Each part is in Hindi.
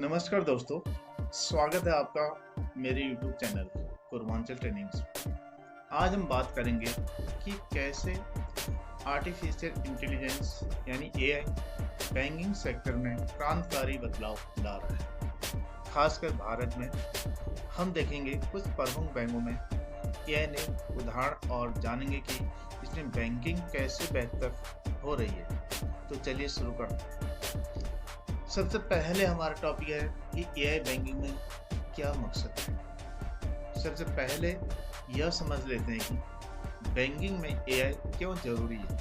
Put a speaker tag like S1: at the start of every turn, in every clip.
S1: नमस्कार दोस्तों, स्वागत है आपका मेरे YouTube चैनल पूर्वांचल ट्रेनिंग्स। आज हम बात करेंगे कि कैसे आर्टिफिशियल इंटेलिजेंस यानी AI बैंकिंग सेक्टर में क्रांतिकारी बदलाव ला रहा है। खासकर भारत में हम देखेंगे कुछ प्रमुख बैंकों में AI ने उदाहरण और जानेंगे कि इसमें बैंकिंग कैसे बेहतर हो रही है। तो चलिए शुरू करते हैं। सबसे पहले हमारा टॉपिक है कि AI बैंकिंग में क्या मकसद है। सबसे पहले यह समझ लेते हैं कि बैंकिंग में AI क्यों जरूरी है।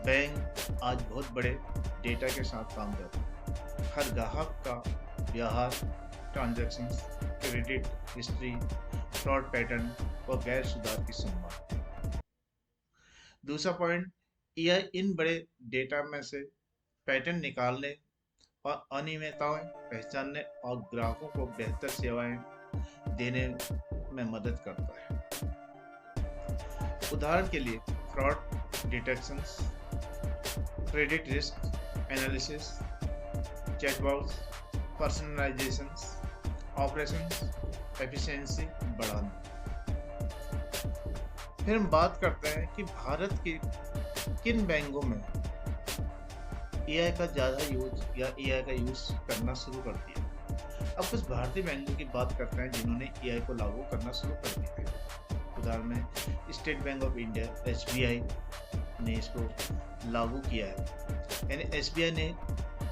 S1: बैंक आज बहुत बड़े डेटा के साथ काम करते हैं। हर ग्राहक का व्यवहार, transactions, credit history, fraud pattern और गैर सुधार की संभावना। दूसरा पॉइंट, AI इन बड़े डेटा में से पैटर्न निकालने और अनियमितताएं पहचानने और ग्राहकों को बेहतर सेवाएं देने में मदद करता है। उदाहरण के लिए fraud detections, credit risk analysis, chatbots, personalizations, operations efficiency बढ़ाना। फिर हम बात करते हैं कि भारत के किन बैंकों में AI का ज़्यादा यूज या AI का यूज करना शुरू कर दिया। अब कुछ भारतीय बैंकों की बात करते हैं जिन्होंने AI को लागू करना शुरू कर दिया है। उदाहरण में state bank of India SBI ने इसको लागू किया है। यानी SBI ने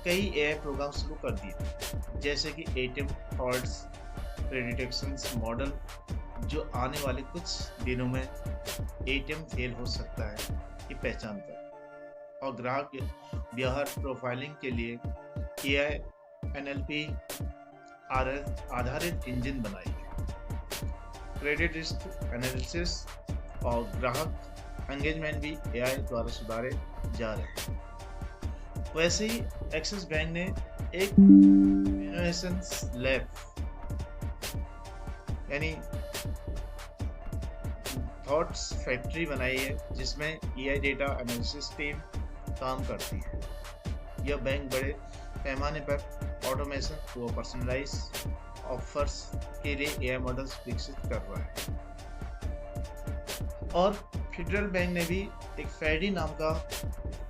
S1: कई AI प्रोग्राम शुरू कर दिए, जैसे कि ATM फ्रॉड्स प्रेडिक्शंस मॉडल, जो आने वाले कुछ दिनों में ATM फेल हो सकता है ये पहचानता है, और ग्राहक व्यवहार प्रोफाइलिंग के लिए AI NLP आधारित इंजन बनाई है। क्रेडिट रिस्क एनालिसिस और ग्राहक एंगेजमेंट भी AI द्वारा सुधारे जा रहे हैं। वैसे ही एक्सिस बैंक ने एक इनोवेशन लैब यानी थॉट्स फैक्ट्री बनाई है, जिसमें AI डेटा एनालिसिस टीम काम करती है। यह बैंक बड़े पैमाने पर ऑटोमेशन व पर्सनलाइज ऑफर्स के लिए AI मॉडल्स विकसित कर रहा है। और फेडरल बैंक ने भी एक फैडी नाम का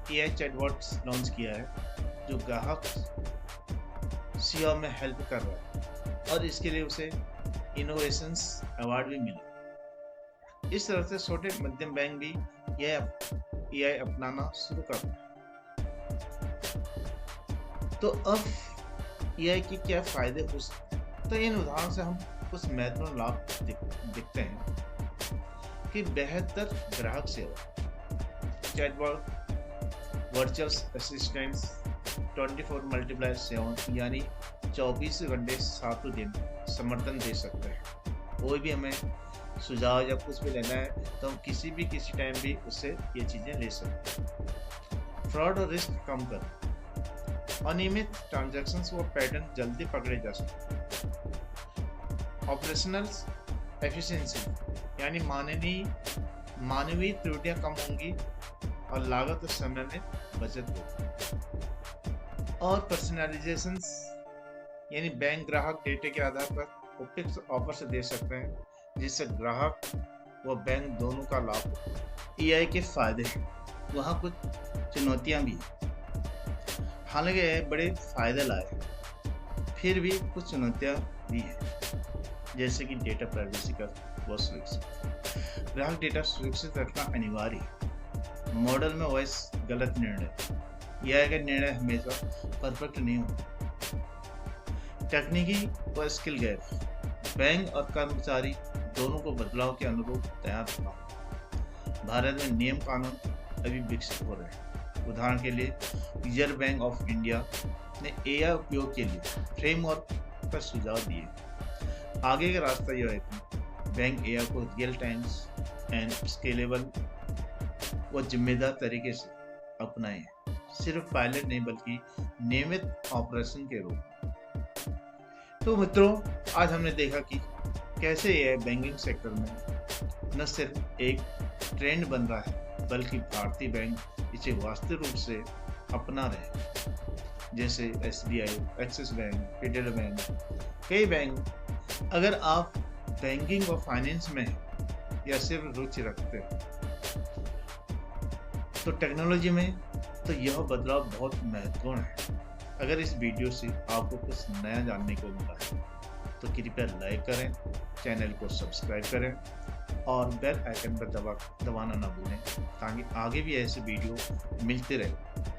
S1: AI चैटबॉट्स लॉन्च किया है, जो ग्राहक सेवा में हेल्प कर रहा है, और इसके लिए उसे इनोवेशंस अवार्ड भी मिला। इस तरह से छोटे मध्यम बैंक भी यह AI अपनाना शुरू कर रहे हैं। तो अब AI के क्या फायदे हो सकते हैं। तो इन उदाहरण से हम कुछ महत्वपूर्ण लाभ दिखते हैं कि बेहतर ग्राहक सेवा, चैटबॉट, वर्चुअल असिस्टेंट्स, 24 मल्टीप्लायर सेवा यानी 24 घंटे 7 दिन समर्थन दे सकते हैं। कोई भी हमें सुझाव या कुछ भी लेना है तो हम किसी टाइम भी उससे ये चीजें ले सकते हैं। फ्रॉड और रिस्क कम करना, अनियमित ट्रांजैक्शंस व पैटर्न जल्दी पकड़े जा सकते हैं। ऑपरेशनल एफिशिएंसी यानी मानवीय त्रुटियां कम होंगी और लागत और समय में बचत होगी। और पर्सनलाइजेशंस यानी बैंक ग्राहक डेटे के आधार पर उपयुक्त ऑफर से दे सकते हैं, जिससे ग्राहक व बैंक दोनों का लाभ हो। AI के फायदे, वहाँ कुछ चुनौतियाँ भी हैं। हालांकि बड़े फायदे लाए, फिर भी कुछ चुनौतियाँ भी हैं, जैसे कि डेटा प्राइवेसी का व सुरक्षा। ग्राहक डेटा सुरक्षित रखना अनिवार्य है। मॉडल में वॉइस गलत निर्णय, AI का निर्णय हमेशा परफेक्ट नहीं होता। तकनीकी व स्किल गैप, बैंक और कर्मचारी दोनों को बदलाव के अनुरूप तैयार होना। भारत में नियम कानून अभी विकसित हो रहे हैं। उदाहरण के लिए रिजर्व बैंक ऑफ इंडिया ने AI उपयोग के लिए फ्रेमवर्क पर सुझाव दिए। आगे का रास्ता यह है कि बैंक AI को रियल टाइम्स एंड स्केलेबल व जिम्मेदार तरीके से अपनाए, सिर्फ पायलट नहीं बल्कि नियमित ऑपरेशन के रूप में। तो मित्रों, आज हमने देखा कि कैसे AI बैंकिंग सेक्टर में न सिर्फ एक ट्रेंड बन रहा है, बल्कि भारतीय बैंक इसे वास्तविक रूप से अपना रहे। जैसे SBI, axis bank, federal bank, कई बैंक। अगर आप बैंकिंग और फाइनेंस में हैं या सिर्फ रुचि रखते हो तो टेक्नोलॉजी में तो यह बदलाव बहुत महत्वपूर्ण है। अगर इस वीडियो से आपको कुछ नया जानने को मिला है तो कृपया लाइक करें, चैनल को सब्सक्राइब करें और बेल आइकन पर दबाना ना भूलें ताकि आगे भी ऐसे वीडियो मिलते रहे।